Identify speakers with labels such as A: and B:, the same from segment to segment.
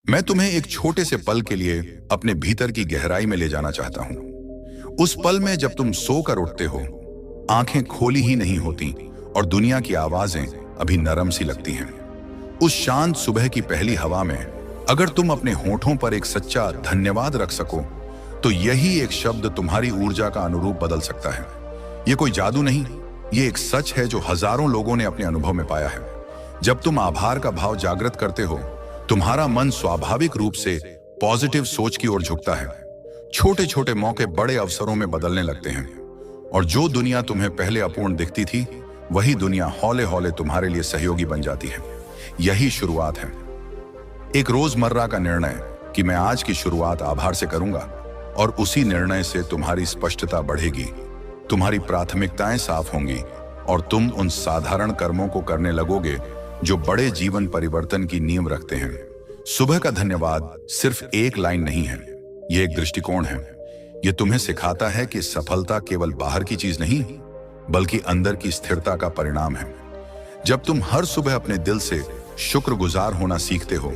A: मैं तुम्हें एक छोटे से पल के लिए अपने भीतर की गहराई में ले जाना चाहता हूं। उस पल में जब तुम सोकर उठते हो, आंखें खोली ही नहीं होती और दुनिया की आवाजें अभी नरम सी लगती हैं। उस शांत सुबह की पहली हवा में अगर तुम अपने होठों पर एक सच्चा धन्यवाद रख सको, तो यही एक शब्द तुम्हारी ऊर्जा का अनुरूप बदल सकता है। ये कोई जादू नहीं, ये एक सच है जो हजारों लोगों ने अपने अनुभव में पाया है। जब तुम आभार का भाव जागृत करते हो, तुम्हारा मन स्वाभाविक रूप से पॉजिटिव सोच की ओर झुकता है। छोटे छोटे मौके बड़े अवसरों में बदलने लगते हैं और जो दुनिया तुम्हें पहले अपूर्ण दिखती थी, वही दुनिया हौले हौले तुम्हारे लिए सहयोगी बन जाती है। यही शुरुआत है, एक रोजमर्रा का निर्णय कि मैं आज की शुरुआत आभार से करूंगा, और उसी निर्णय से तुम्हारी स्पष्टता बढ़ेगी, तुम्हारी प्राथमिकताएं साफ होंगी और तुम उन साधारण कर्मों को करने लगोगे जो बड़े जीवन परिवर्तन की नींव रखते हैं। सुबह का धन्यवाद सिर्फ एक लाइन नहीं है, यह एक दृष्टिकोण है। यह तुम्हें सिखाता है कि सफलता केवल बाहर की चीज नहीं, बल्कि अंदर की स्थिरता का परिणाम है। जब तुम हर सुबह अपने दिल से शुक्रगुजार होना सीखते हो,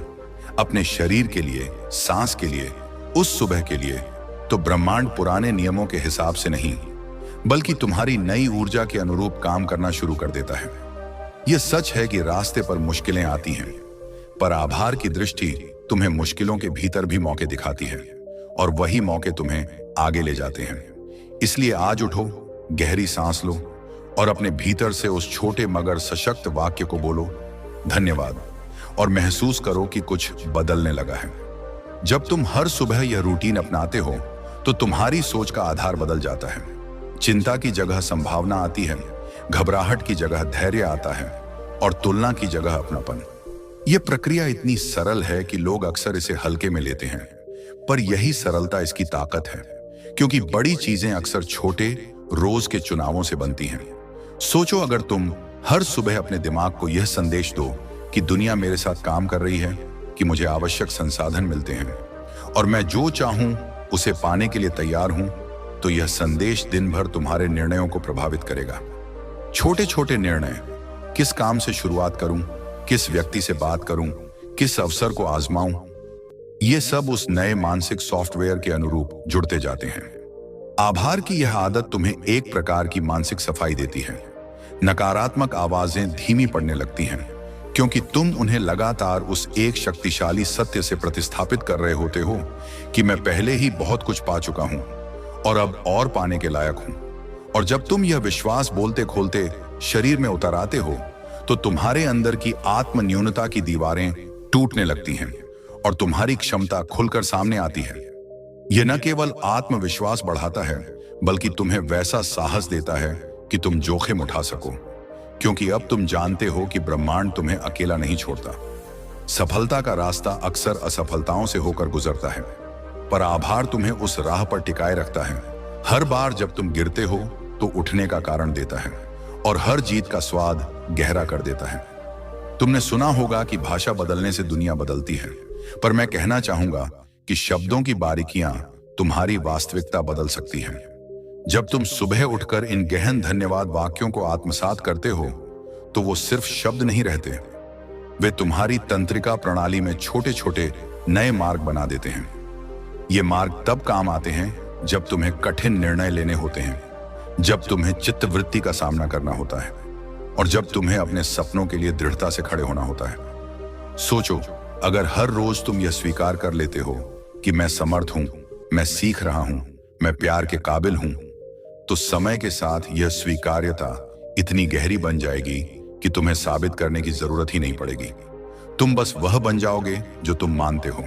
A: अपने शरीर के लिए, सांस के लिए, उस सुबह के लिए, तो ब्रह्मांड पुराने नियमों के हिसाब से नहीं, बल्कि तुम्हारी नई ऊर्जा के अनुरूप काम करना शुरू कर देता है। यह सच है कि रास्ते पर मुश्किलें आती हैं, पर आभार की दृष्टि तुम्हें मुश्किलों के भीतर भी मौके दिखाती है और वही मौके तुम्हें आगे ले जाते हैं। इसलिए आज उठो, गहरी सांस लो और अपने भीतर से उस छोटे मगर सशक्त वाक्य को बोलो, धन्यवाद, और महसूस करो कि कुछ बदलने लगा है। जब तुम हर सुबह यह रूटीन अपनाते हो, तो तुम्हारी सोच का आधार बदल जाता है। चिंता की जगह संभावना आती है, घबराहट की जगह धैर्य आता है और तुलना की जगह अपनापन। यह प्रक्रिया इतनी सरल है कि लोग अक्सर इसे हल्के में लेते हैं, पर यही सरलता इसकी ताकत है, क्योंकि बड़ी चीजें अक्सर छोटे रोज के चुनावों से बनती हैं। सोचो, अगर तुम हर सुबह अपने दिमाग को यह संदेश दो कि दुनिया मेरे साथ काम कर रही है, कि मुझे आवश्यक संसाधन मिलते हैं और मैं जो चाहूं उसे पाने के लिए तैयार हूं, तो यह संदेश दिन भर तुम्हारे निर्णयों को प्रभावित करेगा। छोटे छोटे निर्णय, किस काम से शुरुआत करूं, किस व्यक्ति से बात करूं, किस अवसर को आजमाऊं, ये सब उस नए मानसिक सॉफ्टवेयर के अनुरूप जुड़ते जाते हैं। आभार की यह आदत तुम्हें एक प्रकार की मानसिक सफाई देती है। नकारात्मक आवाजें धीमी पड़ने लगती हैं, क्योंकि तुम उन्हें लगातार उस एक शक्तिशाली सत्य से प्रतिस्थापित कर रहे होते हो कि मैं पहले ही बहुत कुछ पा चुका हूं और अब और पाने के लायक हूं। और जब तुम यह विश्वास बोलते खोलते शरीर में उतर आते हो, तो तुम्हारे अंदर की आत्म न्यूनता की दीवारें टूटने लगती हैं और तुम्हारी क्षमता खुलकर सामने आती है। यह न केवल आत्मविश्वास बढ़ाता है, बल्कि तुम्हें वैसा साहस देता है कि तुम जोखिम उठा सको, क्योंकि अब तुम जानते हो कि ब्रह्मांड तुम्हें अकेला नहीं छोड़ता। सफलता का रास्ता अक्सर असफलताओं से होकर गुजरता है, पर आभार तुम्हें उस राह पर टिकाए रखता है। हर बार जब तुम गिरते हो, तो उठने का कारण देता है और हर जीत का स्वाद गहरा कर देता है। तुमने सुना होगा कि भाषा बदलने से दुनिया बदलती है, पर मैं कहना चाहूंगा कि शब्दों की बारीकियां तुम्हारी वास्तविकता बदल सकती हैं। जब तुम सुबह उठकर इन गहन धन्यवाद वाक्यों को आत्मसात करते हो, तो वो सिर्फ शब्द नहीं रहते, वे तुम्हारी तंत्रिका प्रणाली में छोटे छोटे नए मार्ग बना देते हैं। ये मार्ग तब काम आते हैं जब तुम्हें कठिन निर्णय लेने होते हैं, जब तुम्हें चित्तवृत्ति का सामना करना होता है और जब तुम्हें अपने सपनों के लिए दृढ़ता से खड़े होना होता है। सोचो, अगर हर रोज तुम यह स्वीकार कर लेते हो कि मैं समर्थ हूं, मैं सीख रहा हूं, मैं प्यार के काबिल हूं, तो समय के साथ यह स्वीकार्यता इतनी गहरी बन जाएगी कि तुम्हें साबित करने की जरूरत ही नहीं पड़ेगी। तुम बस वह बन जाओगे जो तुम मानते हो।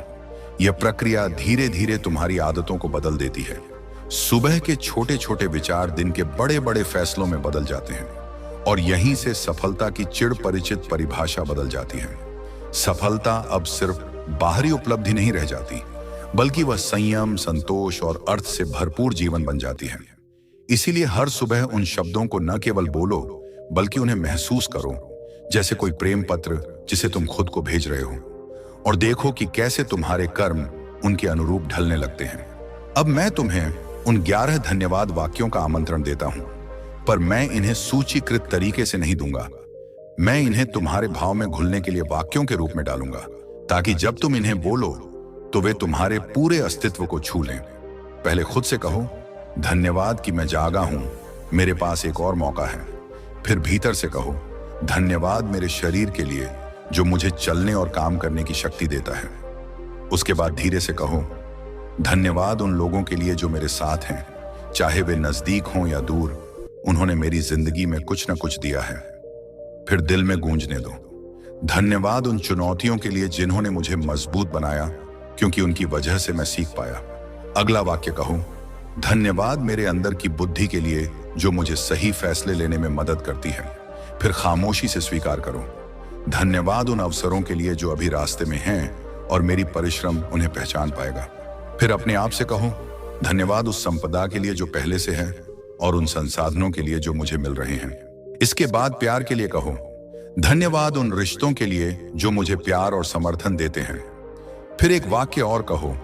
A: यह प्रक्रिया धीरे धीरे तुम्हारी आदतों को बदल देती है। सुबह के छोटे छोटे विचार दिन के बड़े बड़े फैसलों में बदल जाते हैं और यहीं से सफलता की चिड़ परिचित परिभाषा बदल जाती है। सफलता अब सिर्फ बाहरी उपलब्धि नहीं रह जाती, बल्कि वह संयम, संतोष और अर्थ से भरपूर जीवन बन जाती है। इसीलिए हर सुबह उन शब्दों को न केवल बोलो, बल्कि उन्हें महसूस करो, जैसे कोई प्रेम पत्र जिसे तुम खुद को भेज रहे हो, और देखो कि कैसे तुम्हारे कर्म उनके अनुरूप ढलने लगते हैं। अब मैं तुम्हें उन 11 धन्यवाद वाक्यों का आमंत्रण देता हूं, पर मैं इन्हें सूचीकृत तरीके से नहीं दूंगा। मैं इन्हें तुम्हारे भाव में घुलने के लिए वाक्यों के रूप में डालूंगा, ताकि जब तुम इन्हें बोलो तो वे तुम्हारे पूरे अस्तित्व को छू लें। पहले खुद से कहो, धन्यवाद कि मैं जागा हूं, मेरे पास एक और मौका है। फिर भीतर से कहो, धन्यवाद मेरे शरीर के लिए जो मुझे चलने और काम करने की शक्ति देता है। उसके बाद धीरे से कहो, धन्यवाद उन लोगों के लिए जो मेरे साथ हैं, चाहे वे नजदीक हों या दूर, उन्होंने मेरी जिंदगी में कुछ न कुछ दिया है। फिर दिल में गूंजने दो, धन्यवाद उन चुनौतियों के लिए जिन्होंने मुझे मजबूत बनाया, क्योंकि उनकी वजह से मैं सीख पाया। अगला वाक्य कहो, धन्यवाद मेरे अंदर की बुद्धि के लिए जो मुझे सही फैसले लेने में मदद करती है। फिर खामोशी से स्वीकार करो, धन्यवाद उन अवसरों के लिए जो अभी रास्ते में हैं और मेरी परिश्रम उन्हें पहचान पाएगा। फिर अपने आप से कहो, धन्यवाद उस संपदा के लिए जो पहले से है और उन संसाधनों के लिए जो मुझे मिल रहे हैं। इसके बाद प्यार के लिए कहो, धन्यवाद उन रिश्तों के लिए जो मुझे प्यार और समर्थन देते हैं। फिर एक वाक्य और कहो,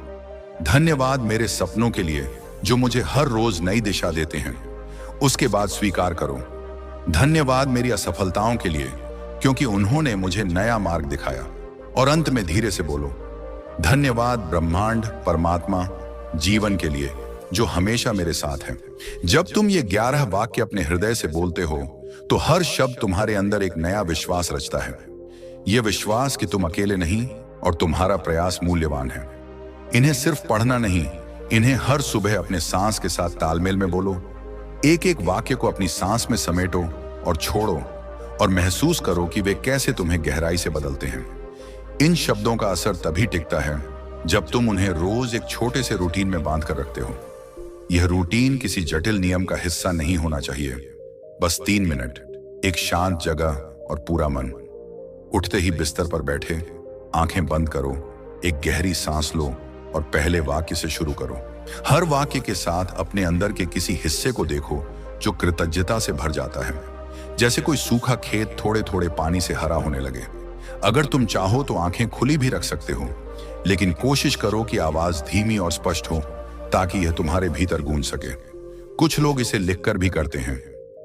A: धन्यवाद मेरे सपनों के लिए जो मुझे हर रोज नई दिशा देते हैं। उसके बाद स्वीकार करो, धन्यवाद मेरी असफलताओं के लिए क्योंकि उन्होंने मुझे नया मार्ग दिखाया। और अंत में धीरे से बोलो, धन्यवाद ब्रह्मांड, परमात्मा, जीवन के लिए जो हमेशा मेरे साथ है। जब तुम ये 11 वाक्य अपने हृदय से बोलते हो तो हर शब्द तुम्हारे अंदर एक नया विश्वास रचता है। यह विश्वास कि तुम अकेले नहीं और तुम्हारा प्रयास मूल्यवान है। इन्हें सिर्फ पढ़ना नहीं, इन्हें हर सुबह अपने सांस के साथ तालमेल में बोलो। एक एक वाक्य को अपनी सांस में समेटो और छोड़ो और महसूस करो कि वे कैसे तुम्हें गहराई से बदलते हैं। इन शब्दों का असर तभी टिकता है जब तुम उन्हें रोज एक छोटे से रूटीन में बांध कर रखते हो। यह रूटीन किसी जटिल नियम का हिस्सा नहीं होना चाहिए। बस 3 मिनट, एक शांत जगह और पूरा मन। उठते ही बिस्तर पर बैठे, आंखें बंद करो, एक गहरी सांस लो और पहले वाक्य से शुरू करो। हर वाक्य के साथ अपने अंदर के किसी हिस्से को देखो जो कृतज्ञता से भर जाता है, जैसे कोई सूखा खेत थोड़े थोड़े पानी से हरा होने लगे। अगर तुम चाहो तो आंखें खुली भी रख सकते हो, लेकिन कोशिश करो कि आवाज धीमी और स्पष्ट हो ताकि यह तुम्हारे भीतर गूंज सके। कुछ लोग इसे लिखकर भी करते हैं,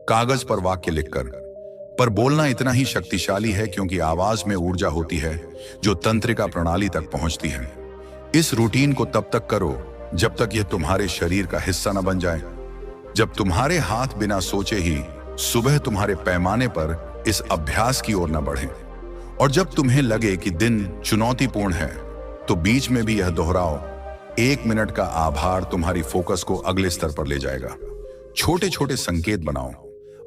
A: कागज पर वाक्य लिखकर। पर बोलना इतना ही शक्तिशाली है क्योंकि आवाज में ऊर्जा होती है जो तंत्रिका प्रणाली तक पहुंचती है। इस रूटीन को तब तक करो जब तक यह तुम्हारे शरीर का हिस्सा न बन जाए। जब तुम्हारे हाथ बिना सोचे ही सुबह तुम्हारे पैमाने पर इस अभ्यास की ओर न बढ़े, और जब तुम्हें लगे कि दिन चुनौतीपूर्ण है तो बीच में भी यह दोहराओ, 1 मिनट का आभार तुम्हारी फोकस को अगले स्तर पर ले जाएगा। छोटे छोटे संकेत बनाओ,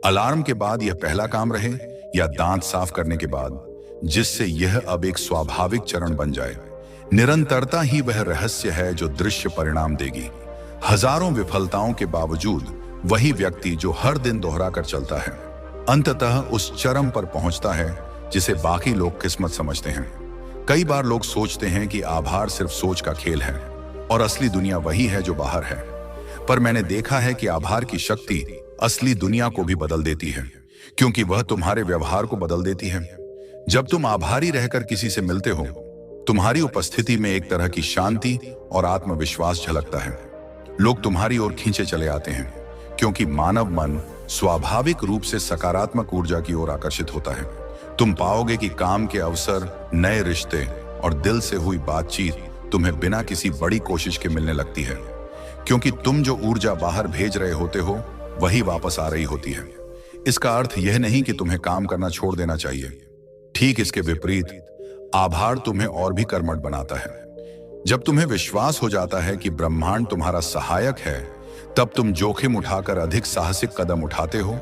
A: अलार्म के बाद यह पहला काम रहे या दांत साफ करने के बाद, जिससे यह अब एक स्वाभाविक चरण बन जाए। निरंतरता ही वह रहस्य है जो दृश्य परिणाम देगी। हजारों विफलताओं के बावजूद वही व्यक्ति जो हर दिन दोहरा कर चलता है, अंततः उस चरम पर पहुंचता है जिसे बाकी लोग किस्मत समझते हैं। कई बार लोग सोचते हैं कि आभार सिर्फ सोच का खेल है और असली दुनिया वही है जो बाहर है। पर मैंने देखा है कि आभार की शक्ति असली दुनिया को भी बदल देती है, क्योंकि वह तुम्हारे व्यवहार को बदल देती है। जब तुम आभारी रहकर किसी से मिलते हो, तुम्हारी उपस्थिति में एक तरह की शांति और आत्मविश्वास झलकता है। लोग तुम्हारी ओर खींचे चले आते हैं, क्योंकि मानव मन स्वाभाविक रूप से सकारात्मक ऊर्जा की ओर आकर्षित होता है। तुम पाओगे कि काम के अवसर, नए रिश्ते और दिल से हुई बातचीत तुम्हें बिना किसी बड़ी कोशिश के मिलने लगती है, क्योंकि तुम जो ऊर्जा बाहर भेज रहे होते हो वही वापस आ रही होती है। इसका अर्थ यह नहीं कि तुम्हें काम करना छोड़ देना चाहिए। ठीक इसके विपरीत, आभार तुम्हें और भी कर्मठ बनाता है। जब तुम्हें विश्वास हो जाता है कि ब्रह्मांड तुम्हारा सहायक है, तब तुम जोखिम उठाकर अधिक साहसिक कदम उठाते हो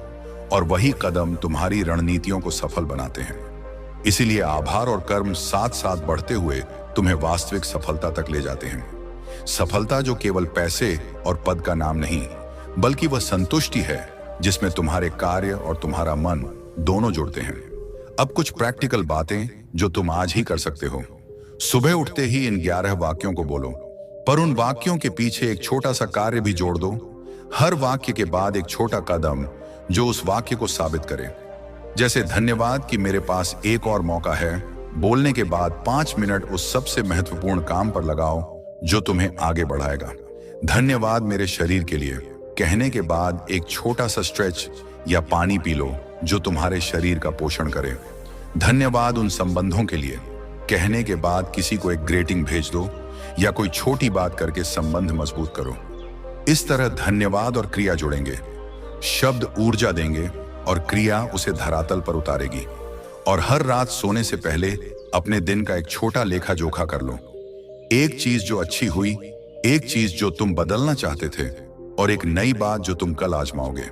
A: और वही कदम तुम्हारी रणनीतियों को सफल बनाते हैं। इसीलिए आभार और कर्म साथ साथ बढ़ते हुए तुम्हें वास्तविक सफलता तक ले जाते हैं। सफलता जो केवल पैसे और पद का नाम नहीं, बल्कि वह संतुष्टि है जिसमें तुम्हारे कार्य और तुम्हारा मन दोनों जुड़ते हैं। अब कुछ प्रैक्टिकल बातें जो तुम आज ही कर सकते हो। सुबह उठते ही इन 11 वाक्यों को बोलो, पर उन वाक्यों के पीछे एक छोटा सा कार्य भी जोड़ दो। हर वाक्य के बाद एक छोटा कदम जो उस वाक्य को साबित करे। जैसे धन्यवाद कि मेरे पास एक और मौका है। बोलने के बाद 5 मिनट उस सबसे महत्वपूर्ण काम पर लगाओ जो तुम्हें आगे बढ़ाएगा। धन्यवाद मेरे शरीर के लिए कहने के बाद एक छोटा सा स्ट्रेच या पानी पी लो जो तुम्हारे शरीर का पोषण करे। धन्यवाद उन संबंधों के लिए कहने के बाद किसी को एक ग्रेटिंग भेज दो या कोई छोटी बात करके संबंध मजबूत करो। इस तरह धन्यवाद और क्रिया जुड़ेंगे। शब्द ऊर्जा देंगे और क्रिया उसे धरातल पर उतारेगी। और हर रात सोने से पहले अपने दिन का एक छोटा लेखा जोखा कर लो। एक चीज जो अच्छी हुई, एक चीज जो तुम बदलना चाहते थे और एक नई बात जो तुम कल आजमाओगे।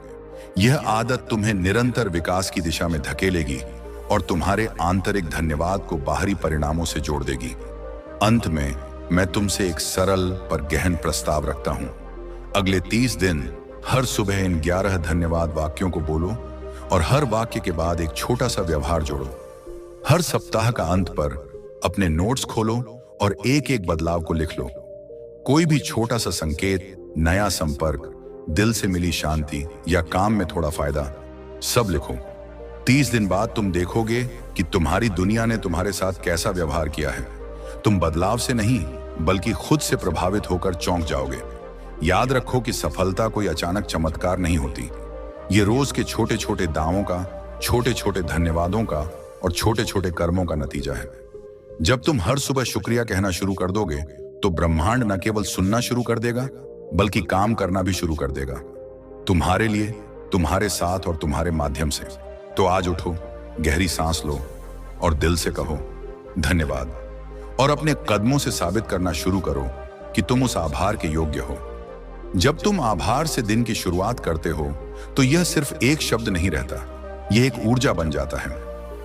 A: यह आदत तुम्हें निरंतर विकास की दिशा में धकेलेगी और तुम्हारे आंतरिक धन्यवाद को बाहरी परिणामों से जोड़ देगी। अंत में मैं तुमसे एक सरल पर गहन प्रस्ताव रखता हूं। अगले 30 दिन हर सुबह इन 11 धन्यवाद वाक्यों को बोलो और हर वाक्य के बाद एक छोटा सा व्यवहार जोड़ो। हर सप्ताह का अंत पर अपने नोट्स खोलो और एक एक बदलाव को लिख लो। कोई भी छोटा सा संकेत, नया संपर्क, दिल से मिली शांति या काम में थोड़ा फायदा, सब लिखो। 30 दिन बाद तुम देखोगे कि तुम्हारी दुनिया ने तुम्हारे साथ कैसा व्यवहार किया है। तुम बदलाव से नहीं बल्कि खुद से प्रभावित होकर चौंक जाओगे। याद रखो कि सफलता कोई अचानक चमत्कार नहीं होती। ये रोज के छोटे छोटे दावों का, छोटे छोटे धन्यवादों का और छोटे छोटे कर्मों का नतीजा है। जब तुम हर सुबह शुक्रिया कहना शुरू कर दोगे तो ब्रह्मांड न केवल सुनना शुरू कर देगा बल्कि काम करना भी शुरू कर देगा, तुम्हारे लिए, तुम्हारे साथ और तुम्हारे माध्यम से। तो आज उठो, गहरी सांस लो और दिल से कहो धन्यवाद और अपने कदमों से साबित करना शुरू करो कि तुम उस आभार के योग्य हो। जब तुम आभार से दिन की शुरुआत करते हो तो यह सिर्फ एक शब्द नहीं रहता, यह एक ऊर्जा बन जाता है।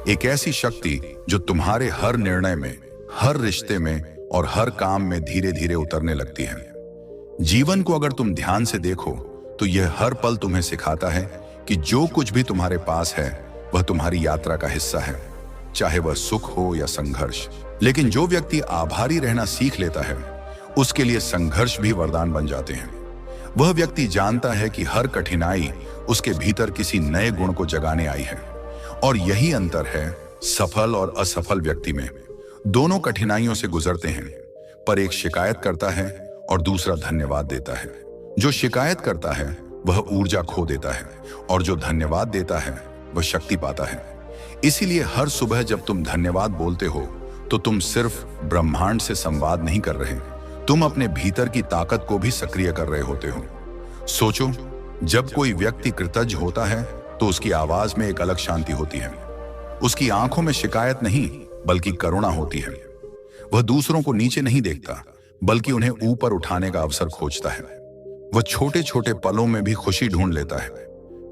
A: एक ऐसी शक्ति जो तुम्हारे हर निर्णय में, हर रिश्ते में और हर काम में धीरे धीरे उतरने लगती है। जीवन को अगर तुम ध्यान से देखो तो यह हर पल तुम्हें सिखाता है कि जो कुछ भी तुम्हारे पास है वह तुम्हारी यात्रा का हिस्सा है, चाहे वह सुख हो या संघर्ष। लेकिन जो व्यक्ति आभारी रहना सीख लेता है उसके लिए संघर्ष भी वरदान बन जाते हैं। वह व्यक्ति जानता है कि हर कठिनाई उसके भीतर किसी नए गुण को जगाने आई है। और यही अंतर है सफल और असफल व्यक्ति में। दोनों कठिनाइयों से गुजरते हैं, पर एक शिकायत करता है और दूसरा धन्यवाद देता है। जो शिकायत करता है वह ऊर्जा खो देता है और जो धन्यवाद देता है वह शक्ति पाता है। इसीलिए हर सुबह जब तुम धन्यवाद बोलते हो तो तुम सिर्फ ब्रह्मांड से संवाद नहीं कर रहे, तुम अपने भीतर की ताकत को भी सक्रिय कर रहे होते हो। सोचो, जब कोई व्यक्ति कृतज्ञ होता है तो उसकी आवाज में एक अलग शांति होती है। उसकी आंखों में शिकायत नहीं बल्कि करुणा होती है। वह दूसरों को नीचे नहीं देखता बल्कि उन्हें ऊपर उठाने का अवसर खोजता है। वह छोटे छोटे पलों में भी खुशी ढूंढ लेता है,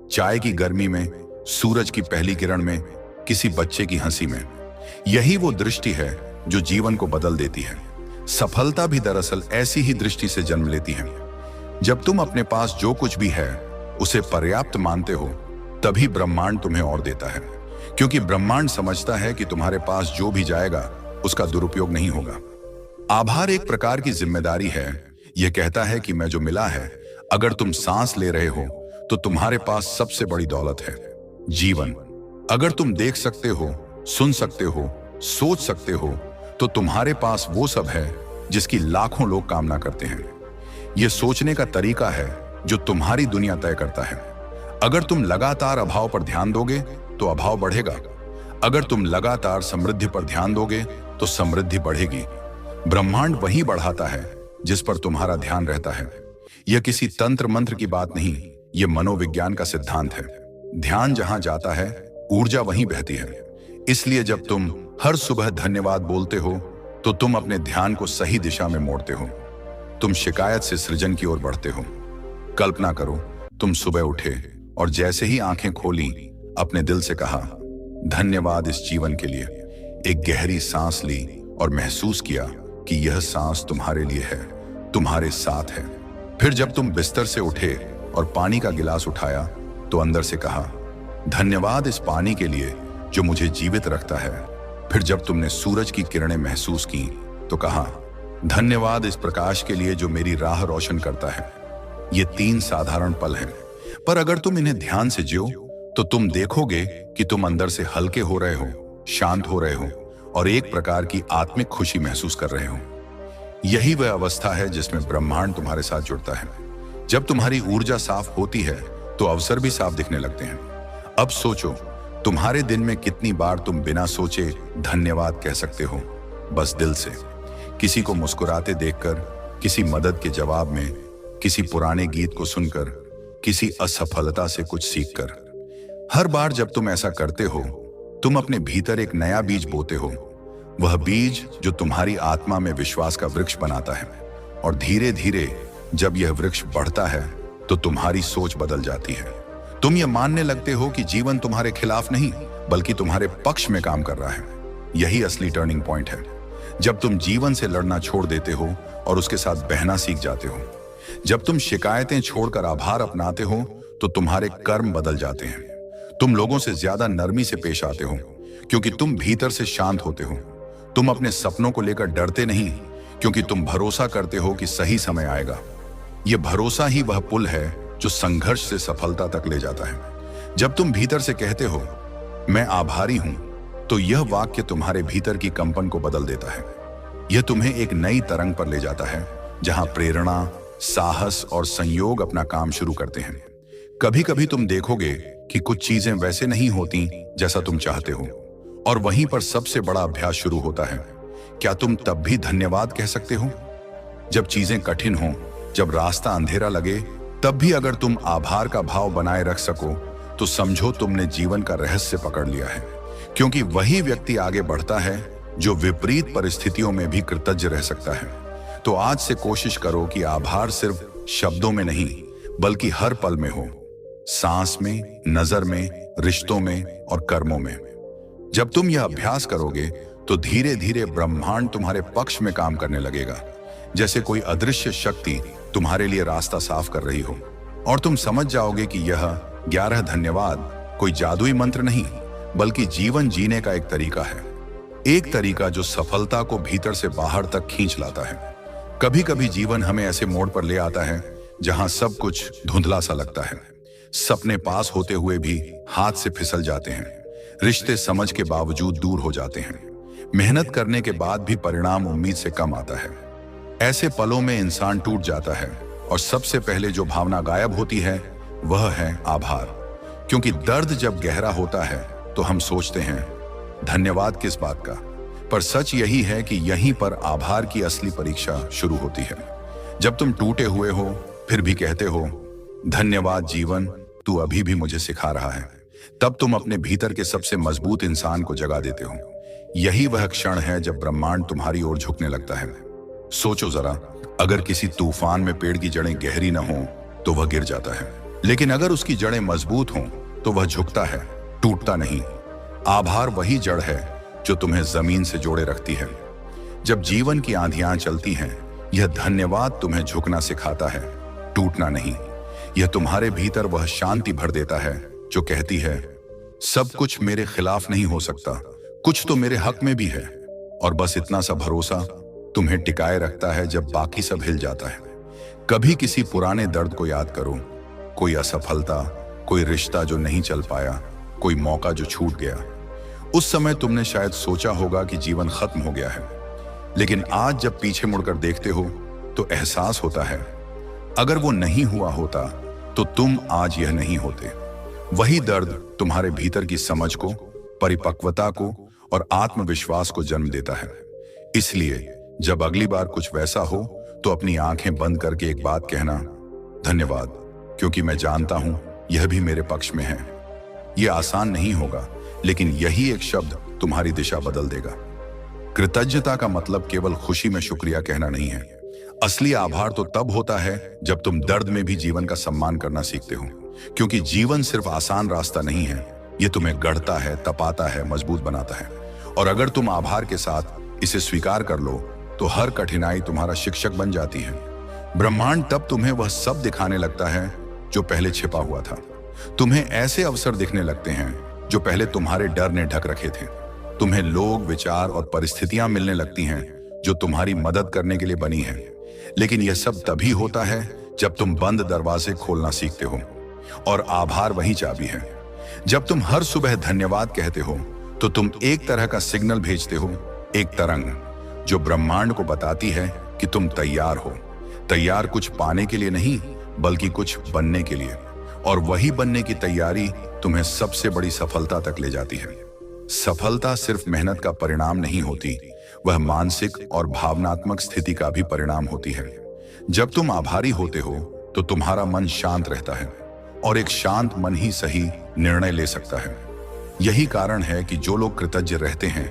A: चाय की गर्मी में, सूरज की पहली किरण में, किसी बच्चे की हंसी में। यही वो दृष्टि है जो जीवन को बदल देती है। सफलता भी दरअसल ऐसी ही दृष्टि से जन्म लेती है। जब तुम अपने पास जो कुछ भी है उसे पर्याप्त मानते हो तभी ब्रह्मांड तुम्हें और देता है, क्योंकि ब्रह्मांड समझता है कि तुम्हारे पास जो भी जाएगा उसका दुरुपयोग नहीं होगा। आभार एक प्रकार की जिम्मेदारी है। यह कहता है कि मैं जो मिला है, अगर तुम सांस ले रहे हो तो तुम्हारे पास सबसे बड़ी दौलत है, जीवन। अगर तुम देख सकते हो, सुन सकते हो, सोच सकते हो तो तुम्हारे पास वो सब है जिसकी लाखों लोग कामना करते हैं। यह सोचने का तरीका है जो तुम्हारी दुनिया तय करता है। अगर तुम लगातार अभाव पर ध्यान दोगे तो अभाव बढ़ेगा। अगर तुम लगातार समृद्धि पर ध्यान दोगे तो समृद्धि बढ़ेगी। ब्रह्मांड वही बढ़ाता है जिस पर तुम्हारा ध्यान रहता है। यह किसी तंत्र मंत्र की बात नहीं, यह मनोविज्ञान का सिद्धांत है। ध्यान जहां जाता है ऊर्जा वहीं बहती है। इसलिए जब तुम हर सुबह धन्यवाद बोलते हो तो तुम अपने ध्यान को सही दिशा में मोड़ते हो। तुम शिकायत से सृजन की ओर बढ़ते हो। कल्पना करो, तुम सुबह उठे और जैसे ही आंखें खोली अपने दिल से कहा धन्यवाद इस जीवन के लिए। एक गहरी सांस ली और महसूस किया कि यह सांस तुम्हारे लिए है, तुम्हारे साथ है। फिर जब तुम बिस्तर से उठे और पानी का गिलास उठाया तो अंदर से कहा धन्यवाद इस पानी के लिए जो मुझे जीवित रखता है। फिर जब तुमने सूरज की किरणें महसूस की तो कहा धन्यवाद इस प्रकाश के लिए जो मेरी राह रोशन करता है। ये 3 साधारण पल हैं, पर अगर तुम इन्हें ध्यान से जियो तो तुम देखोगे कि तुम अंदर से हल्के हो रहे हो, शांत हो रहे हो और एक प्रकार की आत्मिक खुशी महसूस कर रहे हो। यही वह अवस्था है जिसमें ब्रह्मांड तुम्हारे साथ जुड़ता है। जब तुम्हारी ऊर्जा साफ होती है तो अवसर भी साफ दिखने लगते हैं। अब सोचो, तुम्हारे दिन में कितनी बार तुम बिना सोचे धन्यवाद कह सकते हो। बस दिल से, किसी को मुस्कुराते देखकर, किसी मदद के जवाब में, किसी पुराने गीत को सुनकर, किसी असफलता से कुछ सीखकर। हर बार जब तुम ऐसा करते हो, तुम अपने भीतर एक नया बीज बोते हो, वह बीज जो तुम्हारी आत्मा में विश्वास का वृक्ष बनाता है। और धीरे धीरे जब यह वृक्ष बढ़ता है तो तुम्हारी सोच बदल जाती है। तुम यह मानने लगते हो कि जीवन तुम्हारे खिलाफ नहीं बल्कि तुम्हारे पक्ष में काम कर रहा है। यही असली टर्निंग पॉइंट है, जब तुम जीवन से लड़ना छोड़ देते हो और उसके साथ बहना सीख जाते हो। जब तुम शिकायतें छोड़कर आभार अपनाते हो तो तुम्हारे कर्म बदल जाते हैं। तुम लोगों से ज्यादा नरमी से पेश आते हो क्योंकि तुम भीतर से शांत होते हो। तुम अपने सपनों को लेकर डरते नहीं क्योंकि तुम भरोसा करते हो कि सही समय आएगा। यह भरोसा ही वह पुल है जो संघर्ष से सफलता तक ले जाता है। जब तुम भीतर से कहते हो मैं आभारी हूं, तो यह वाक्य तुम्हारे भीतर की कंपन को बदल देता है। यह तुम्हें एक नई तरंग पर ले जाता है जहां प्रेरणा, साहस और संयोग अपना काम शुरू करते हैं। कभी कभी तुम देखोगे कि कुछ चीजें वैसे नहीं होती जैसा तुम चाहते हो, और वहीं पर सबसे बड़ा अभ्यास शुरू होता है। क्या तुम तब भी धन्यवाद कह सकते हो? जब चीजें कठिन हो, जब रास्ता अंधेरा लगे, तब भी अगर तुम आभार का भाव बनाए रख सको तो समझो तुमने जीवन का रहस्य पकड़ लिया है। क्योंकि वही व्यक्ति आगे बढ़ता है जो विपरीत परिस्थितियों में भी कृतज्ञ रह सकता है। तो आज से कोशिश करो कि आभार सिर्फ शब्दों में नहीं बल्कि हर पल में हो, सांस में, नजर में, रिश्तों में और कर्मों में। जब तुम यह अभ्यास करोगे तो धीरे धीरे ब्रह्मांड तुम्हारे पक्ष में काम करने लगेगा, जैसे कोई अदृश्य शक्ति तुम्हारे लिए रास्ता साफ कर रही हो। और तुम समझ जाओगे कि यह 11 धन्यवाद कोई जादुई मंत्र नहीं बल्कि जीवन जीने का एक तरीका है। एक तरीका जो सफलता को भीतर से बाहर तक खींच लाता है। कभी कभी जीवन हमें ऐसे मोड़ पर ले आता है जहां सब कुछ धुंधला सा लगता है। सपने पास होते हुए भी हाथ से फिसल जाते हैं, रिश्ते समझ के बावजूद दूर हो जाते हैं, मेहनत करने के बाद भी परिणाम उम्मीद से कम आता है। ऐसे पलों में इंसान टूट जाता है और सबसे पहले जो भावना गायब होती है वह है आभार। क्योंकि दर्द जब गहरा होता है तो हम सोचते हैं धन्यवाद किस बात का, पर सच यही है कि यहीं पर आभार की असली परीक्षा शुरू होती है। जब तुम टूटे हुए हो फिर भी कहते हो धन्यवाद जीवन, तू अभी भी मुझे सिखा रहा है, तब तुम अपने भीतर के सबसे मजबूत इंसान को जगा देते हो। यही वह क्षण है जब ब्रह्मांड तुम्हारी ओर झुकने लगता है। सोचो जरा, अगर किसी तूफान में पेड़ की जड़ें गहरी न हो तो वह गिर जाता है, लेकिन अगर उसकी जड़ें मजबूत हों तो वह झुकता है, टूटता नहीं। आभार वही जड़ है जो तुम्हें जमीन से जोड़े रखती है। जब जीवन की आंधियां चलती हैं, यह धन्यवाद तुम्हें झुकना सिखाता है, टूटना नहीं। यह तुम्हारे भीतर वह शांति भर देता है जो कहती है सब कुछ मेरे खिलाफ नहीं हो सकता, कुछ तो मेरे हक में भी है। और बस इतना सा भरोसा तुम्हें टिकाए रखता है जब बाकी सब हिल जाता है। कभी किसी पुराने दर्द को याद करो, कोई असफलता, कोई रिश्ता जो नहीं चल पाया, कोई मौका जो छूट गया। उस समय तुमने शायद सोचा होगा कि जीवन खत्म हो गया है, लेकिन आज जब पीछे मुड़कर देखते हो तो एहसास होता है अगर वो नहीं हुआ होता तो तुम आज यह नहीं होते। वही दर्द तुम्हारे भीतर की समझ को, परिपक्वता को और आत्मविश्वास को जन्म देता है। इसलिए जब अगली बार कुछ वैसा हो तो अपनी आंखें बंद करके एक बात कहना, धन्यवाद, क्योंकि मैं जानता हूं यह भी मेरे पक्ष में है। यह आसान नहीं होगा, लेकिन यही एक शब्द तुम्हारी दिशा बदल देगा। कृतज्ञता का मतलब केवल खुशी में शुक्रिया कहना नहीं है। असली आभार तो तब होता है जब तुम दर्द में भी जीवन का सम्मान करना सीखते हो, क्योंकि जीवन सिर्फ आसान रास्ता नहीं है, यह तुम्हें गढ़ता है, तपाता है, मजबूत बनाता है। और अगर तुम आभार के साथ इसे स्वीकार कर लो तो हर कठिनाई तुम्हारा शिक्षक बन जाती है। ब्रह्मांड तब तुम्हें वह सब दिखाने लगता है जो पहले छिपा हुआ था। तुम्हें ऐसे अवसर दिखने लगते हैं जो पहले तुम्हारे डर ने ढक रखे थे। तुम्हें लोग, विचार और परिस्थितियां मिलने लगती हैं जो तुम्हारी मदद करने के लिए बनी है। लेकिन यह सब तभी होता है जब तुम बंद दरवाजे खोलना सीखते हो। और आभार वही चाबी है। जब तुम हर सुबह धन्यवाद कहते हो तो तुम एक तरह का सिग्नल भेजते हो, एक तरंग जो ब्रह्मांड को बताती है कि तुम तैयार हो। तैयार कुछ पाने के लिए नहीं बल्कि कुछ बनने के लिए। और वही बनने की तैयारी तुम्हें सबसे बड़ी सफलता तक ले जाती है। सफलता सिर्फ मेहनत का परिणाम नहीं होती, वह मानसिक और भावनात्मक स्थिति का भी परिणाम होती है। जब तुम आभारी होते हो तो तुम्हारा मन शांत रहता है और एक शांत मन ही सही निर्णय ले सकता है। यही कारण है कि जो लोग कृतज्ञ रहते हैं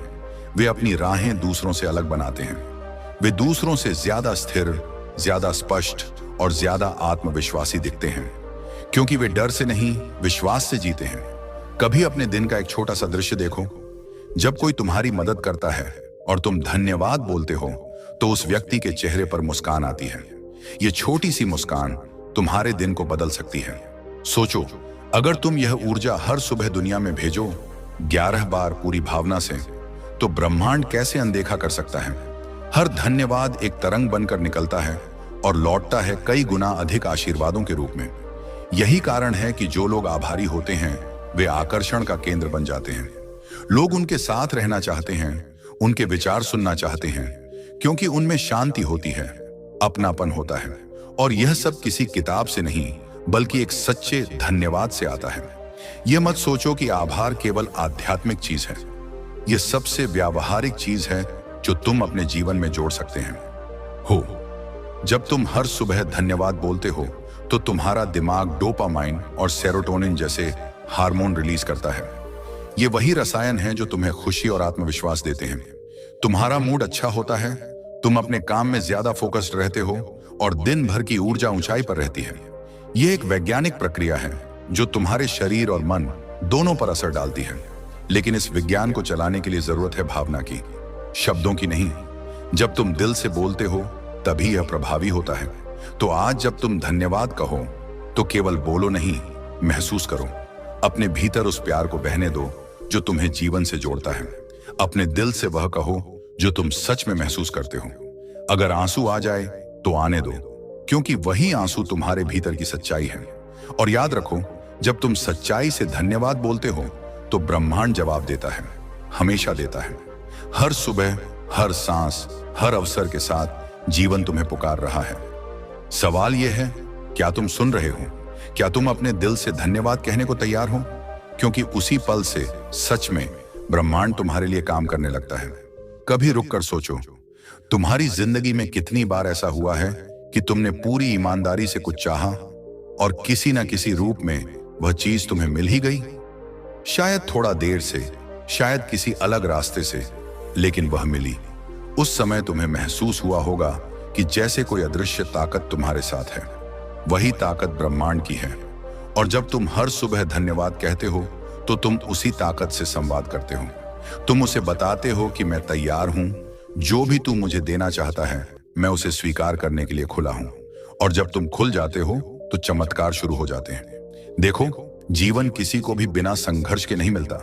A: वे अपनी राहें दूसरों से अलग बनाते हैं। वे दूसरों से ज्यादा स्थिर, ज्यादा स्पष्ट और ज्यादा आत्मविश्वासी दिखते हैं, क्योंकि वे डर से नहीं, विश्वास से जीते हैं। कभी अपने दिन का एक छोटा सा दृश्य देखो। जब कोई तुम्हारी मदद करता है और तुम धन्यवाद बोलते हो तो उस व्यक्ति के चेहरे पर मुस्कान आती है। ये छोटी सी मुस्कान तुम्हारे दिन को बदल सकती है। सोचो, अगर तुम यह ऊर्जा हर सुबह दुनिया में भेजो 11 बार पूरी भावना से, तो ब्रह्मांड कैसे अनदेखा कर सकता है। हर धन्यवाद एक तरंग बनकर निकलता है और लौटता है कई गुना अधिक आशीर्वादों के रूप में। यही कारण है कि जो लोग आभारी होते हैं वे आकर्षण का केंद्र बन जाते हैं। लोग उनके साथ रहना चाहते हैं, उनके विचार सुनना चाहते हैं, क्योंकि उनमें शांति होती है, अपनापन होता है। और यह सब किसी किताब से नहीं बल्कि एक सच्चे धन्यवाद से आता है। यह मत सोचो कि आभार केवल आध्यात्मिक चीज है। यह सबसे व्यावहारिक चीज है जो तुम अपने जीवन में जोड़ सकते हैं। जब तुम हर सुबह धन्यवाद बोलते हो तो तुम्हारा दिमाग डोपामाइन और सेरोटोनिन जैसे हार्मोन रिलीज करता है। ये वही रसायन हैं जो तुम्हें खुशी और आत्मविश्वास देते हैं। तुम्हारा मूड अच्छा होता है, तुम अपने काम में ज्यादा फोकस्ड रहते हो और दिन भर की ऊर्जा ऊंचाई पर रहती है। यह एक वैज्ञानिक प्रक्रिया है जो तुम्हारे शरीर और मन दोनों पर असर डालती है। लेकिन इस विज्ञान को चलाने के लिए जरूरत है भावना की, शब्दों की नहीं। जब तुम दिल से बोलते हो तभी यह प्रभावी होता है। तो आज जब तुम धन्यवाद कहो तो केवल बोलो नहीं, महसूस करो। अपने भीतर उस प्यार को बहने दो जो तुम्हें जीवन से जोड़ता है। अपने दिल से वह कहो जो तुम सच में महसूस करते हो। अगर आंसू आ जाए तो आने दो, क्योंकि वही आंसू तुम्हारे भीतर की सच्चाई है। और याद रखो, जब तुम सच्चाई से धन्यवाद बोलते हो तो ब्रह्मांड जवाब देता है, हमेशा देता है। हर सुबह, हर सांस, हर अवसर के साथ जीवन तुम्हें पुकार रहा है। सवाल यह है, क्या तुम सुन रहे हो? क्या तुम अपने दिल से धन्यवाद कहने को तैयार हो? क्योंकि उसी पल से सच में ब्रह्मांड तुम्हारे लिए काम करने लगता है। कभी रुक कर सोचो, तुम्हारी जिंदगी में कितनी बार ऐसा हुआ है कि तुमने पूरी ईमानदारी से कुछ चाहा और किसी न किसी रूप में वह चीज तुम्हें मिल ही गई। शायद थोड़ा देर से, शायद किसी अलग रास्ते से, लेकिन वह मिली। उस समय तुम्हें महसूस हुआ होगा कि जैसे कोई अदृश्य ताकत तुम्हारे साथ है। वही ताकत ब्रह्मांड की है। और जब तुम हर सुबह धन्यवाद कहते हो तो तुम उसी ताकत से संवाद करते हो। तुम उसे बताते हो कि मैं तैयार हूं, जो भी तू मुझे देना चाहता है मैं उसे स्वीकार करने के लिए खुला हूं। और जब तुम खुल जाते हो तो चमत्कार शुरू हो जाते हैं। देखो, जीवन किसी को भी बिना संघर्ष के नहीं मिलता।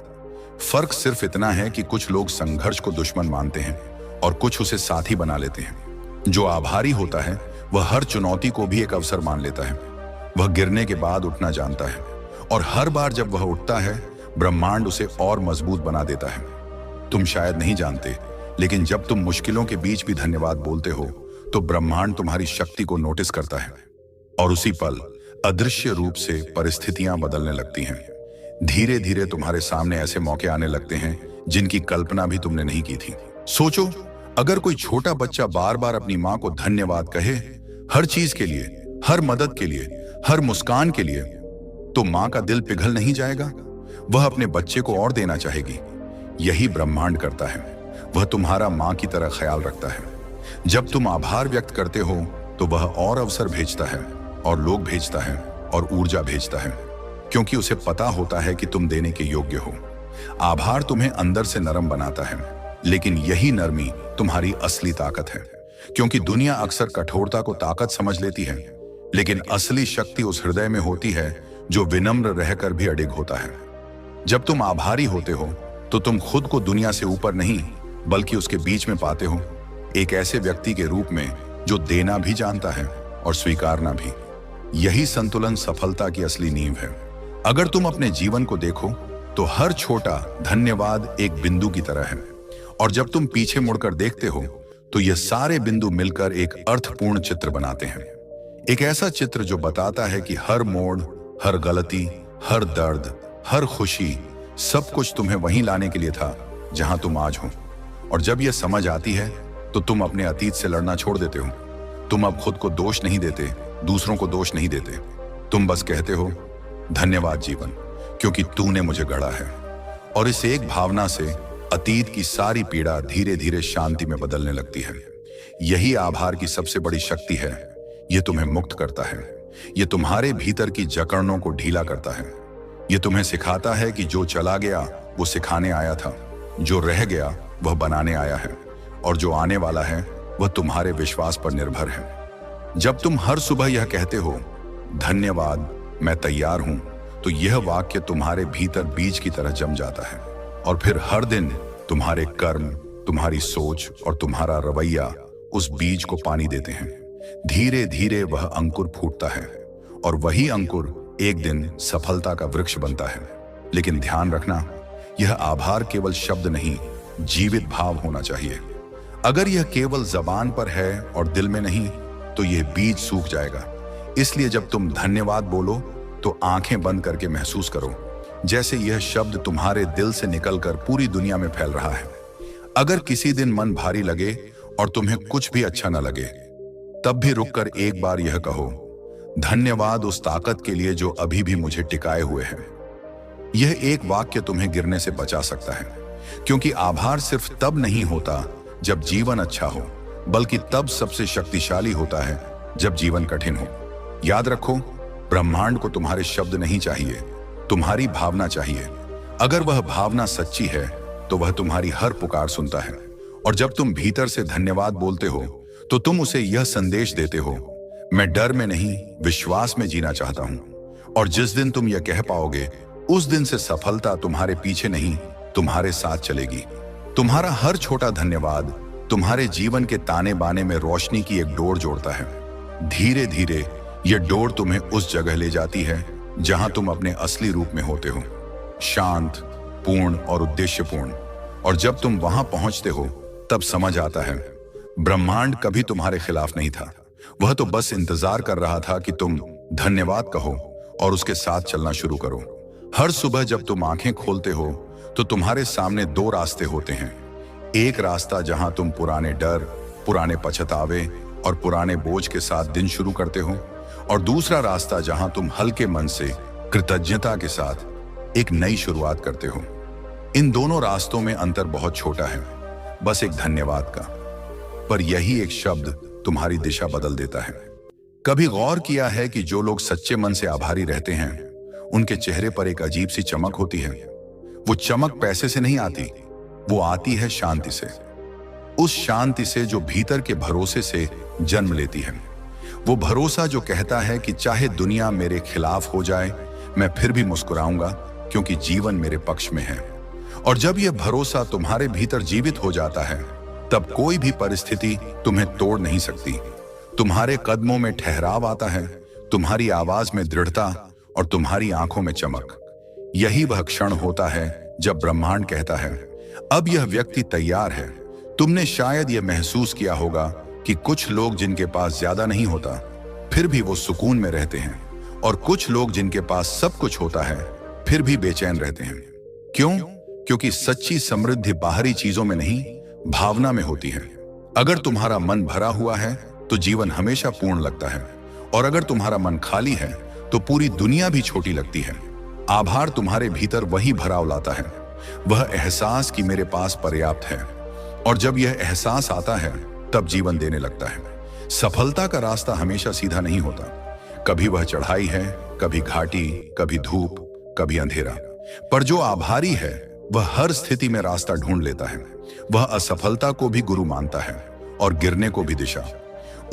A: फर्क सिर्फ इतना है कि कुछ लोग संघर्ष को दुश्मन मानते हैं और कुछ उसे साथी बना लेते हैं। जो आभारी होता है वह हर चुनौती को भी एक अवसर मान लेता है। वह गिरने के बाद उठना जानता है और हर बार जब वह उठता है ब्रह्मांड उसे और मजबूत बना देता है। तुम शायद नहीं जानते, लेकिन जब तुम मुश्किलों के बीच भी धन्यवाद बोलते हो तो ब्रह्मांड तुम्हारी शक्ति को नोटिस करता है और उसी पल अदृश्य रूप से परिस्थितियां बदलने लगती हैं। धीरे धीरे तुम्हारे सामने ऐसे मौके आने लगते हैं जिनकी कल्पना भी तुमने नहीं की थी। सोचो, अगर कोई छोटा बच्चा बार बार अपनी मां को धन्यवाद कहे, हर चीज के लिए, हर मदद के लिए, हर मुस्कान के लिए, तो मां का दिल पिघल नहीं जाएगा? वह अपने बच्चे को और देना चाहेगी। यही ब्रह्मांड करता है। वह तुम्हारा मां की तरह ख्याल रखता है। जब तुम आभार व्यक्त करते हो तो वह और अवसर भेजता है और लोग भेजता है और ऊर्जा भेजता है, क्योंकि उसे पता होता है कि तुम देने के योग्य हो। आभार तुम्हें अंदर से नरम बनाता है, लेकिन यही नरमी तुम्हारी असली ताकत है। क्योंकि दुनिया अक्सर कठोरता को ताकत समझ लेती है, लेकिन असली शक्ति उस हृदय में होती है जो विनम्र रहकर भी अडिग होता है। जब तुम आभारी होते हो तो तुम खुद को दुनिया से ऊपर नहीं बल्कि उसके बीच में पाते हो, एक ऐसे व्यक्ति के रूप में जो देना भी जानता है और स्वीकारना भी। यही संतुलन सफलता की असली नींव है। अगर तुम अपने जीवन को देखो तो हर छोटा धन्यवाद एक बिंदु की तरह है, और जब तुम पीछे मुड़कर देखते हो तो ये सारे बिंदु मिलकर एक अर्थपूर्ण चित्र बनाते हैं। एक ऐसा चित्र जो बताता है कि हर मोड़, हर गलती, हर दर्द, हर खुशी, सब कुछ तुम्हें वहीं लाने के लिए था जहां तुम आज हो। और जब यह समझ आती है तो तुम अपने अतीत से लड़ना छोड़ देते हो। तुम अब खुद को दोष नहीं देते, दूसरों को दोष नहीं देते। तुम बस कहते हो, धन्यवाद जीवन, क्योंकि तूने मुझे गढ़ा है। और इस एक भावना से अतीत की सारी पीड़ा धीरे धीरे शांति में बदलने लगती है। यही आभार की सबसे बड़ी शक्ति है। यह तुम्हें मुक्त करता है। यह तुम्हारे भीतर की जकड़नों को ढीला करता है। यह तुम्हें सिखाता है कि जो चला गया वो सिखाने आया था, जो रह गया वह बनाने आया है, और जो आने वाला है वह तुम्हारे विश्वास पर निर्भर है। जब तुम हर सुबह यह कहते हो, धन्यवाद, मैं तैयार हूं, तो यह वाक्य तुम्हारे भीतर बीज की तरह जम जाता है। और फिर हर दिन तुम्हारे कर्म, तुम्हारी सोच और तुम्हारा रवैया उस बीज को पानी देते हैं। धीरे धीरे वह अंकुर फूटता है, और वही अंकुर एक दिन सफलता का वृक्ष बनता है। लेकिन ध्यान रखना, यह आभार केवल शब्द नहीं, जीवित भाव होना चाहिए। अगर यह केवल जबान पर है और दिल में नहीं, तो यह बीज सूख जाएगा। इसलिए जब तुम धन्यवाद बोलो तो आंखें बंद करके महसूस करो जैसे यह शब्द तुम्हारे दिल से निकलकर पूरी दुनिया में फैल रहा है। अगर किसी दिन मन भारी लगे और तुम्हें कुछ भी अच्छा न लगे, तब भी रुककर एक बार यह कहो, धन्यवाद उस ताकत के लिए जो अभी भी मुझे टिकाए हुए है। यह एक वाक्य तुम्हें गिरने से बचा सकता है, क्योंकि आभार सिर्फ तब नहीं होता जब जीवन अच्छा हो, बल्कि तब सबसे शक्तिशाली होता है जब जीवन कठिन हो। याद रखो, ब्रह्मांड को तुम्हारे शब्द नहीं चाहिए, तुम्हारी भावना चाहिए। अगर वह भावना सच्ची है तो वह तुम्हारी हर पुकार सुनता है। और जब तुम भीतर से धन्यवाद बोलते हो तो तुम उसे यह संदेश देते हो, मैं डर में नहीं, विश्वास में जीना चाहता हूं। और जिस दिन तुम यह कह पाओगे, उस दिन से सफलता तुम्हारे पीछे नहीं, तुम्हारे साथ चलेगी। तुम्हारा हर छोटा धन्यवाद तुम्हारे जीवन के ताने बाने में रोशनी की एक डोर जोड़ता है। धीरे धीरे यह डोर तुम्हें उस जगह ले जाती है जहां तुम अपने असली रूप में होते हो, शांत, पूर्ण और उद्देश्यपूर्ण। और जब तुम वहां पहुंचते हो तब समझ आता है, ब्रह्मांड कभी तुम्हारे खिलाफ नहीं था। वह तो बस इंतजार कर रहा था कि तुम धन्यवाद कहो और उसके साथ चलना शुरू करो। हर सुबह जब तुम आंखें खोलते हो तो तुम्हारे सामने दो रास्ते होते हैं। एक रास्ता जहां तुम पुराने डर, पुराने पछतावे और पुराने बोझ के साथ दिन शुरू करते हो, और दूसरा रास्ता जहां तुम हल्के मन से, कृतज्ञता के साथ एक नई शुरुआत करते हो। इन दोनों रास्तों में अंतर बहुत छोटा है, बस एक धन्यवाद का। पर यही एक शब्द तुम्हारी दिशा बदल देता है। कभी गौर किया है कि जो लोग सच्चे मन से आभारी रहते हैं, उनके चेहरे पर एक अजीब सी चमक होती है। वो चमक पैसे से नहीं आती, वो आती है शांति से। उस शांति से जो भीतर के भरोसे से जन्म लेती है। वो भरोसा जो कहता है कि चाहे दुनिया मेरे खिलाफ हो जाए, मैं फिर भी मुस्कुराऊंगा, क्योंकि जीवन मेरे पक्ष में है। और जब यह भरोसा तुम्हारे भीतर जीवित हो जाता है, तब कोई भी परिस्थिति तुम्हें तोड़ नहीं सकती। तुम्हारे कदमों में ठहराव आता है, तुम्हारी आवाज में दृढ़ता और तुम्हारी आंखों में चमक। यही वह क्षण होता है जब ब्रह्मांड कहता है, अब यह व्यक्ति तैयार है। तुमने शायद यह महसूस किया होगा कि कुछ लोग जिनके पास ज्यादा नहीं होता, फिर भी वो सुकून में रहते हैं, और कुछ लोग जिनके पास सब कुछ होता है, फिर भी बेचैन रहते हैं। क्यों? क्योंकि सच्ची समृद्धि बाहरी चीजों में नहीं, भावना में होती है। अगर तुम्हारा मन भरा हुआ है तो जीवन हमेशा पूर्ण लगता है, और अगर तुम्हारा मन खाली है तो पूरी दुनिया भी छोटी लगती है। आभार तुम्हारे भीतर वही भराव लाता है, वह एहसास कि मेरे पास पर्याप्त है। और जब यह एहसास आता है, तब जीवन देने लगता है। सफलता का रास्ता हमेशा सीधा नहीं होता। कभी वह चढ़ाई है, कभी घाटी, कभी धूप, कभी अंधेरा। पर जो आभारी है वह हर स्थिति में रास्ता ढूंढ लेता है। वह असफलता को भी गुरु मानता है और गिरने को भी दिशा।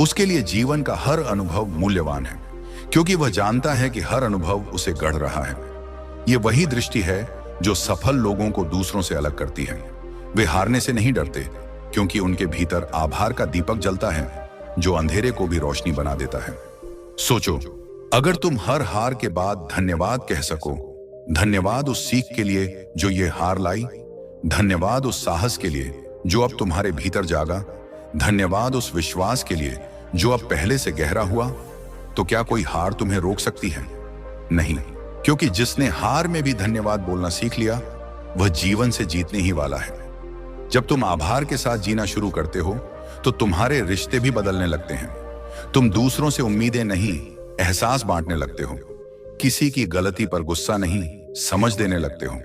A: उसके लिए जीवन का हर अनुभव मूल्यवान है, क्योंकि वह जानता है कि हर अनुभव उसे गढ़ रहा है। यह वही दृष्टि है जो सफल लोगों को दूसरों से अलग करती है। वे हारने से नहीं डरते, क्योंकि उनके भीतर आभार का दीपक जलता है जो अंधेरे को भी रोशनी बना देता है। सोचो, अगर तुम हर हार के बाद धन्यवाद कह सको, धन्यवाद उस सीख के लिए जो ये हार लाई, धन्यवाद उस साहस के लिए जो अब तुम्हारे भीतर जागा, धन्यवाद उस विश्वास के लिए जो अब पहले से गहरा हुआ, तो क्या कोई हार तुम्हें रोक सकती है? नहीं, क्योंकि जिसने हार में भी धन्यवाद बोलना सीख लिया, वह जीवन से जीतने ही वाला है। जब तुम आभार के साथ जीना शुरू करते हो तो तुम्हारे रिश्ते भी बदलने लगते हैं। तुम दूसरों से उम्मीदें नहीं, एहसास बांटने लगते हो। किसी की गलती पर गुस्सा नहीं, समझ देने लगते हो,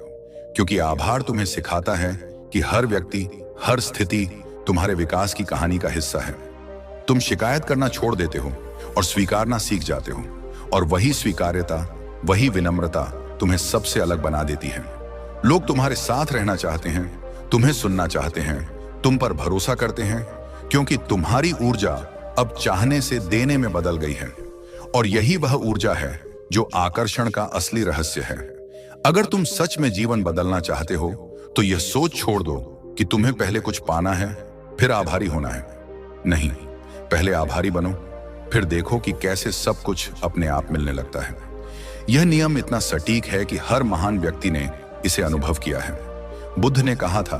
A: क्योंकि आभार तुम्हें सिखाता है कि हर व्यक्ति, हर स्थिति तुम्हारे विकास की कहानी का हिस्सा है। तुम शिकायत करना छोड़ देते हो और स्वीकारना सीख जाते हो, और वही स्वीकार्यता, वही विनम्रता तुम्हें सबसे अलग बना देती है। लोग तुम्हारे साथ रहना चाहते हैं, तुम्हें सुनना चाहते हैं, तुम पर भरोसा करते हैं, क्योंकि तुम्हारी ऊर्जा अब चाहने से देने में बदल गई है। और यही वह ऊर्जा है जो आकर्षण का असली रहस्य है। अगर तुम सच में जीवन बदलना चाहते हो तो यह सोच छोड़ दो कि तुम्हें पहले कुछ पाना है फिर आभारी होना है। नहीं, पहले आभारी बनो, फिर देखो कि कैसे सब कुछ अपने आप मिलने लगता है। यह नियम इतना सटीक है कि हर महान व्यक्ति ने इसे अनुभव किया है। बुद्ध ने कहा था,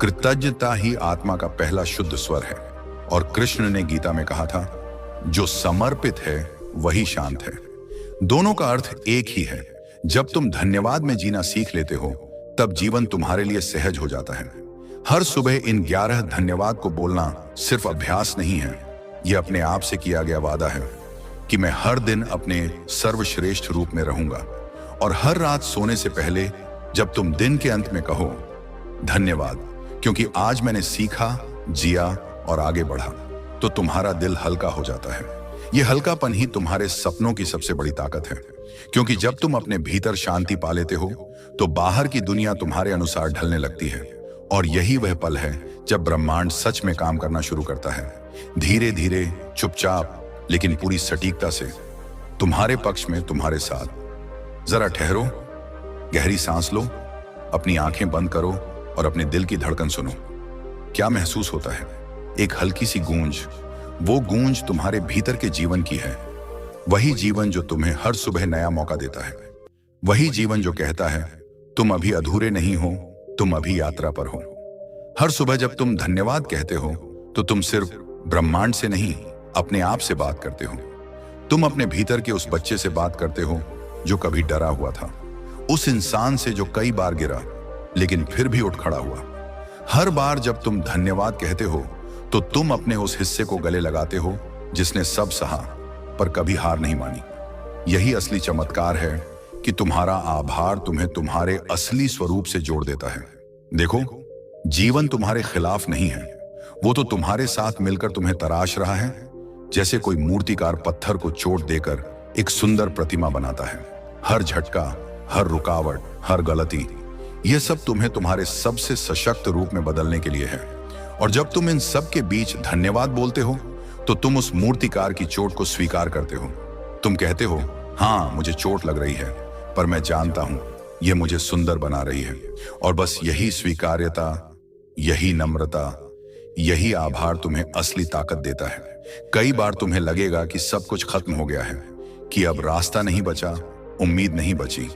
A: कृतज्ञता ही आत्मा का पहला शुद्ध स्वर है। और कृष्ण ने गीता में कहा था, जो समर्पित है वही शांत है। दोनों का अर्थ एक ही है। जब तुम धन्यवाद में जीना सीख लेते हो तब जीवन तुम्हारे लिए सहज हो जाता है। हर सुबह इन 11 धन्यवाद को बोलना सिर्फ अभ्यास नहीं है, यह अपने आप से किया गया वादा है कि मैं हर दिन अपने सर्वश्रेष्ठ रूप में रहूंगा। और हर रात सोने से पहले जब तुम दिन के अंत में कहो, धन्यवाद क्योंकि आज मैंने सीखा, जिया और आगे बढ़ा, तो तुम्हारा दिल हल्का हो जाता है। यह हल्कापन ही तुम्हारे सपनों की सबसे बड़ी ताकत है, क्योंकि जब तुम अपने भीतर शांति पा लेते हो तो बाहर की दुनिया तुम्हारे अनुसार ढलने लगती है। और यही वह पल है जब ब्रह्मांड सच में काम करना शुरू करता है, धीरे धीरे, चुपचाप, लेकिन पूरी सटीकता से, तुम्हारे पक्ष में, तुम्हारे साथ। जरा ठहरो, गहरी सांस लो, अपनी आंखें बंद करो और अपने दिल की धड़कन सुनो। क्या महसूस होता है? एक हल्की सी गूंज। वो गूंज तुम्हारे भीतर के जीवन की है, वही जीवन जो तुम्हें हर सुबह नया मौका देता है, वही जीवन जो कहता है, तुम अभी अधूरे नहीं हो, तुम अभी यात्रा पर हो। हर सुबह जब तुम धन्यवाद कहते हो तो तुम सिर्फ ब्रह्मांड से नहीं, अपने आप से बात करते हो। तुम अपने भीतर के उस बच्चे से बात करते हो जो कभी डरा हुआ था, उस इंसान से जो कई बार गिरा लेकिन फिर भी उठ खड़ा हुआ। हर बार जब तुम धन्यवाद कहते हो तो तुम अपने उस हिस्से को गले लगाते हो जिसने सब सहा पर कभी हार नहीं मानी। यही असली चमत्कार है कि तुम्हारा आभार तुम्हें तुम्हारे असली स्वरूप से जोड़ देता है। देखो, जीवन तुम्हारे खिलाफ नहीं है, वो तो तुम्हारे साथ मिलकर तुम्हें तराश रहा है, जैसे कोई मूर्तिकार पत्थर को चोट देकर एक सुंदर प्रतिमा बनाता है। हर झटका, हर रुकावट, हर गलती, यह सब तुम्हें तुम्हारे सबसे सशक्त रूप में बदलने के लिए है। और जब तुम इन सब के बीच धन्यवाद बोलते हो तो तुम उस मूर्तिकार की चोट को स्वीकार करते हो। तुम कहते हो, हाँ मुझे चोट लग रही है, पर मैं जानता हूं यह मुझे सुंदर बना रही है। और बस यही स्वीकार्यता, यही नम्रता, यही आभार तुम्हें असली ताकत देता है। कई बार तुम्हें लगेगा कि सब कुछ खत्म हो गया है, कि अब रास्ता नहीं बचा, उम्मीद नहीं बची,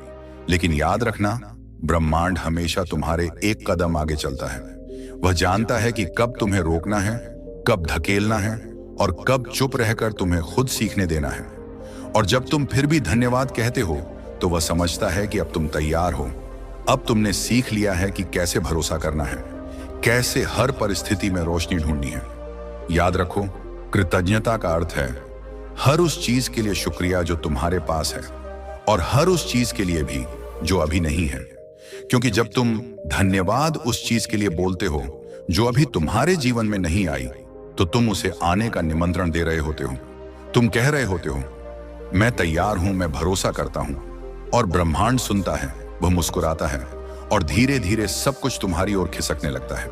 A: लेकिन याद रखना, ब्रह्मांड हमेशा तुम्हारे एक कदम आगे चलता है। वह जानता है कि कब तुम्हें रोकना है, कब धकेलना है और कब चुप रहकर तुम्हें खुद सीखने देना है। और जब तुम फिर भी धन्यवाद कहते हो तो वह समझता है कि अब तुम तैयार हो। अब तुमने सीख लिया है कि कैसे भरोसा करना है, कैसे हर परिस्थिति में रोशनी ढूंढनी है। याद रखो, कृतज्ञता का अर्थ है हर उस चीज के लिए शुक्रिया जो तुम्हारे पास है, और हर उस चीज के लिए भी जो अभी नहीं है। क्योंकि जब तुम धन्यवाद उस चीज के लिए बोलते हो जो अभी तुम्हारे जीवन में नहीं आई, तो तुम उसे आने का निमंत्रण दे रहे होते हो। तुम कह रहे होते हो, मैं तैयार हूं, मैं भरोसा करता हूं। और ब्रह्मांड सुनता है, वह मुस्कुराता है, और धीरे धीरे सब कुछ तुम्हारी ओर खिसकने लगता है।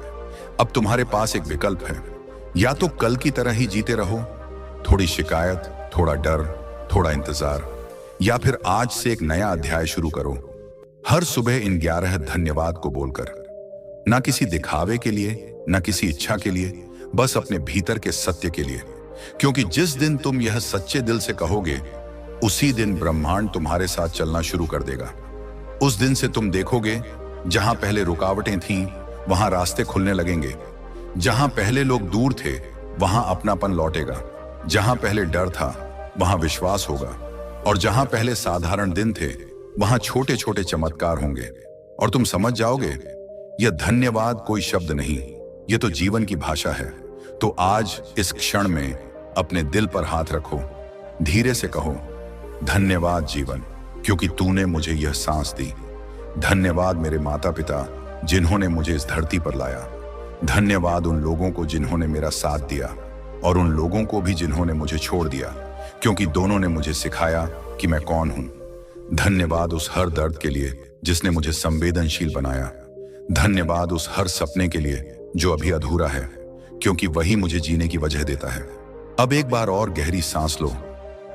A: अब तुम्हारे पास एक विकल्प है, या तो कल की तरह ही जीते रहो, थोड़ी शिकायत, थोड़ा डर, थोड़ा इंतजार, या फिर आज से एक नया अध्याय शुरू करो, हर सुबह इन 11 धन्यवाद को बोलकर। ना किसी दिखावे के लिए, ना किसी इच्छा के लिए, बस अपने भीतर के सत्य के लिए। क्योंकि जिस दिन तुम यह सच्चे दिल से कहोगे, उसी दिन ब्रह्मांड तुम्हारे साथ चलना शुरू कर देगा। उस दिन से तुम देखोगे, जहां पहले रुकावटें थीं, वहां रास्ते खुलने लगेंगे। जहां पहले लोग दूर थे, वहां अपनापन लौटेगा। जहां पहले डर था, वहां विश्वास होगा। और जहां पहले साधारण दिन थे, वहां छोटे छोटे चमत्कार होंगे। और तुम समझ जाओगे यह धन्यवाद कोई शब्द नहीं, यह तो जीवन की भाषा है। तो आज इस क्षण में अपने दिल पर हाथ रखो, धीरे से कहो, धन्यवाद जीवन, क्योंकि तूने मुझे यह सांस दी। धन्यवाद मेरे माता पिता जिन्होंने मुझे इस धरती पर लाया। धन्यवाद उन लोगों को जिन्होंने मेरा साथ दिया, और उन लोगों को भी जिन्होंने मुझे छोड़ दिया, क्योंकि दोनों ने मुझे सिखाया कि मैं कौन हूं। धन्यवाद उस हर दर्द के लिए जिसने मुझे संवेदनशील बनाया। धन्यवाद उस हर सपने के लिए जो अभी अधूरा है, क्योंकि वही मुझे जीने की वजह देता है। अब एक बार और गहरी सांस लो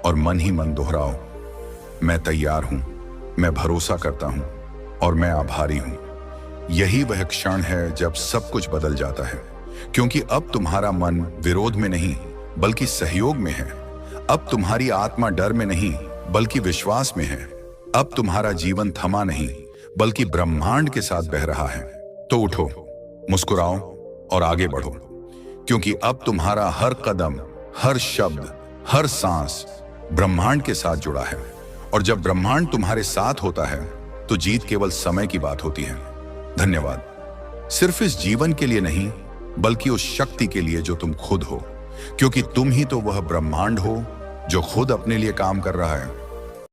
A: और मन ही मन दोहराओ, मैं तैयार हूं, मैं भरोसा करता हूं और मैं आभारी हूं। यही वह क्षण है जब सब कुछ बदल जाता है, क्योंकि अब तुम्हारा मन विरोध में नहीं बल्कि सहयोग में है। अब तुम्हारी आत्मा डर में नहीं बल्कि विश्वास में है। अब तुम्हारा जीवन थमा नहीं बल्कि ब्रह्मांड के साथ बह रहा है। तो उठो, मुस्कुराओ और आगे बढ़ो, क्योंकि अब तुम्हारा हर कदम, हर शब्द, हर सांस ब्रह्मांड के साथ जुड़ा है। और जब ब्रह्मांड तुम्हारे साथ होता है तो जीत केवल समय की बात होती है। धन्यवाद, सिर्फ इस जीवन के लिए नहीं बल्कि उस शक्ति के लिए जो तुम खुद हो, क्योंकि तुम ही तो वह ब्रह्मांड हो जो खुद अपने लिए काम कर रहा है।